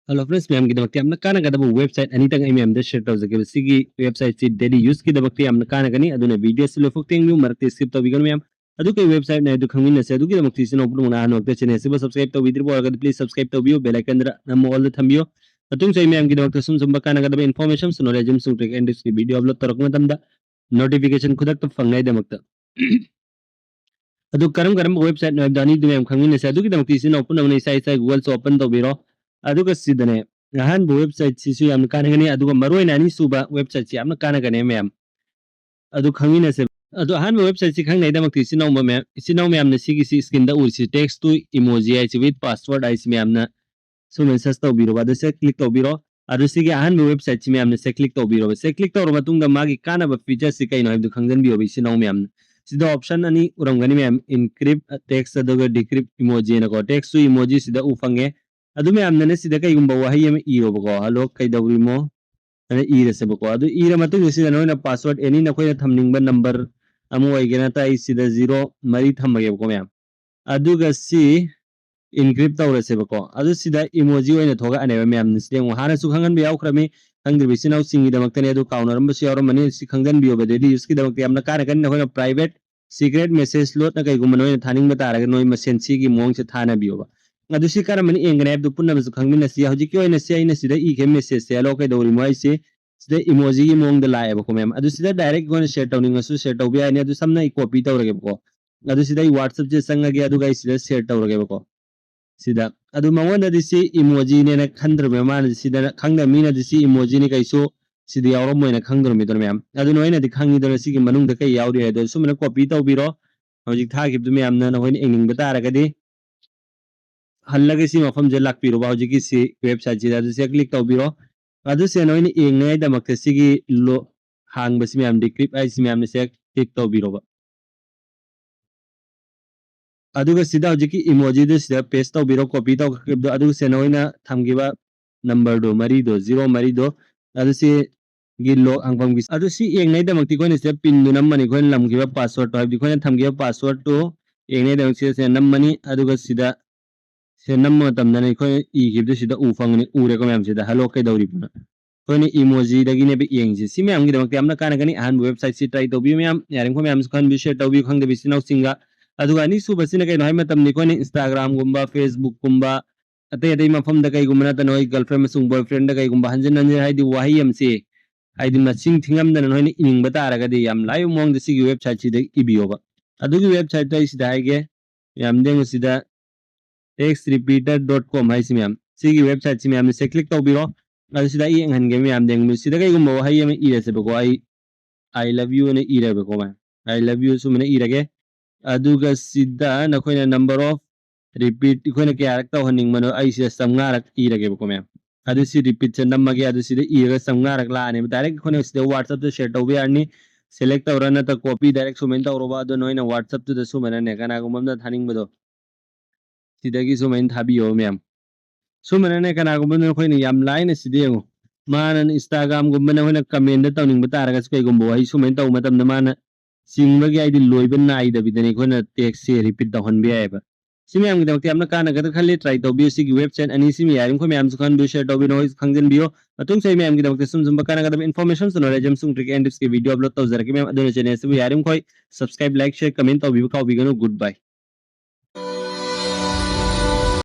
Hello friends, ma'am की दबकते हमने काना का दबो वेबसाइट अनीतंग आई मैम द शेयर तौजगे सिगी वेबसाइट सी डेली यूज की दबकते हमने काना कनी अदुने वीडियो से लोफोक्टिंग यू मरते स्किप तो बिगन मैम अदु के वेबसाइट ने अदु खंगिन से अदु की दबकती से ओपन होना हन वक्त चने से सब्सक्राइब तो विदिर बो अगर प्लीज सब्सक्राइब तो बियो बेल आइकन नम ऑल थंबियो अतुंग से मैम की दबकते सुम काना का दबो इन्फॉर्मेशन सुनो रेजम सुन ट्रिक एंड इसकी वीडियो अपलोड तरक में तमदा नोटिफिकेशन खुदक तो फंगाई दमकता अदु करम करम वेबसाइट न दानी दु मैम खंगिन से अदु की दबकती से ओपन होना इसा इसा गूगल से ओपन तो बिरो अदु का सिदने अहन वेबसाइट सिसु याम कानगनी अदुगा मरोय नानी सुबा वेबसाइट याम कानगने मैम अदु खंगिने से अदु अहन वेबसाइट सि खंगनै दमक्ति सिनाउ मैम ने सिगी सि स्क्रीन दा उरसि टेक्स्ट टू इमोजी आई विथ पासवर्ड आई मैम ना सुमेन सस तो बिरो बाद से क्लिक तो बिरो अदु सिगी अहन वेबसाइट सि मैम ने से क्लिक तो बिरो से क्लिक तो मतुंग दा मागी काना फीचर सि कइनो हाइदु खंगन बियो बि सिनाउ मैम सिदा ऑप्शन अनि उरमगनी मैम इनक्रिप्ट टेक्स्ट अदुगा डिक्रिप्ट इमोजी ना को टेक्स्ट टू इमोजी सिदा उफंगे अदु मैम ने सिदा कइगुंबा वाहै यम इरो बको हेलो कइदौरिमो अने इरे से बको अदु इरे मतुंग सिदा नोइना पासवर्ड एनी नखोय थमनिंगबा नंबर अमु वैगेना ता सिदा 0 मरी थमगे बको मैम अदुगा सि इनक्रिप्ट तौरसे बको अदु सिदा इमोजी ओइना थोगा अने मैम निस्लेंग हाना सु खंगन बे यावख्रमी खंगदि बिसिनाउ सिंगी दमक्तने अदु काउनरम बस यावरम मनि सि खंगन बियो बदेदि इसकी दमक्ति हमना काना कन नखोय प्राइवेट सीक्रेट मैसेज लोट न कइगुम नोइना थानिंग बतारग नोइ मसेन सिगी मोंग से थाना बियो अदु सि करमनि एंगने अदु पुन्ना बस खंगमिन सि हजि कि ओइना सि आइना सिदा ई के मैसेज से हेलो कइदौरि मोइ से सिदा इमोजी की मोंग द लाए बको मैम अदु सिदा डायरेक्ट गोन शेयर तौनिंग सु शेयर तौबि आइने अदु समना ई कॉपी तौरगे बको अदु सिदा ई WhatsApp जे संगगे अदु गाइ सिदा शेयर तौरगे बको सिदा अदु मंगोन दिसि इमोजी ने न खंद्र बेमान सिदा खंगदा मीना दिसि इमोजी ने कइसो सिदा यावरो मोइना खंद्र मी दर मैम अदु नोइना दि खंगी दर सिगी मनुंग द कइ यावरि है दो सुमना कॉपी तौबिरो हजि थागिब दु मैम न नोइन एंगिंग बतारगदि हल्लगे सी मफम जे लाकपिरो हजि की सी वेबसाइट सिदा दु से क्लिक तौबिरो अदु से नोइन एंगनाय दमक्ते सिगी लो हांग बस मैम डिक्रिप आई सी मैम ने से क्लिक तौबिरो अदुगा सिदा हजिकी इमोजी दु सिदा पेस्ट तौबिरो कॉपी तौखिबदो अदु से नोइना थमगिबा नंबर दो मरी दो 0 मरी दो अदु से गिलो अंगफम गिस अदु सी एंगनाय दमक्ति कोइन से पिन दु नम्मनि कोइन लमगिबा पासवर्ड तो हबि कोइन थमगिबा पासवर्ड तो एंगनाय दमक्ति से नम्मनि अदुगा सिदा से नम्म तमदने कोइन ई गिबदु सिदा उफंगनि उरे को मैम सिदा हेलो कइदौरि पुना कोइन इमोजी दगिने बि एंगजि सी मैम गिदमक्ति हमना काना गनि अहन वेबसाइट सि ट्राई तौबि मैम यारिंग को मैम खन बि शेयर तौबि खंग बि सिनाउ सिंगा अदुगा नि सुबसिना कइनो हाय मतमनि कोइन इंस्टाग्राम गुम्बा फेसबुक गुम्बा अतै अतै मफम द कइगुमना त नोइ गर्लफ्रेंड मसुंग बॉयफ्रेंड द कइगुम्बा हंजन हंजन हाइदि वाही हमसे हाइदि मसिंग थिंगम द नोइ इनिंग बतारगदि याम लाइव मोंग द सिगी वेबसाइट सि द इबियोबा अदुगी वेबसाइट त इसिदा हाइगे याम देंग सिदा textrepeater.com हाइसि मैम सिगी वेबसाइट सि मैम से क्लिक तौबिरो अदु सिदा ई हंगे मैम देंग सिदा कइगुम्बा वाही हम इरे से बको आई लव यू ने इरे बको मैम आई लव यू सु मने इरगे अदुगा सिदा नखोइना नंबर ऑफ रिपीट इखोइना क्यारक तौहनिंग मनो आई से समंगारक इरगे बको मैम अदु सि रिपीट से नम्मगे अदु सिदा इरगा समंगारक लाने डायरेक्ट इखोइना सिदा WhatsApp से शेयर तौबि यारनि सेलेक्ट तौरना त कॉपी डायरेक्ट सुमेन तौरबा अदु नोइना WhatsApp तो सुमेन ने काना गुमम थानिंग बदो सिदागी सुमेन थाबियो मैम सुमेन ने काना गुमम खोइना याम लाइन सिदेंगो मानन इंस्टाग्राम गुमना होइना कमेंट तौनिंग बतारगा कइगुम्बो आई सुमेन तौ मतम माना सिंगबगी आइदि लोइबन नाइदबिदने खोइना टेक्स्ट से रिपीट तौहनबे आइबा सिमयाम गिदमक्ति हमना काना गद खले ट्राई तौबि सिगी वेबसाइट अनि सिम यारिंग खो मैम सुखान बि शेयर तौबि नोइस खंगजन बियो अतुंग सै मैम गिदमक्ति सुम काना गद इन्फॉर्मेशन सुनो रेजम सुंग ट्रिक एंड इसके वीडियो अपलोड तौ जरके मैम अदुने चैनल से यारिंग खोइ सब्सक्राइब लाइक शेयर कमेंट तौबि खाउ बिगनो गुड बाय।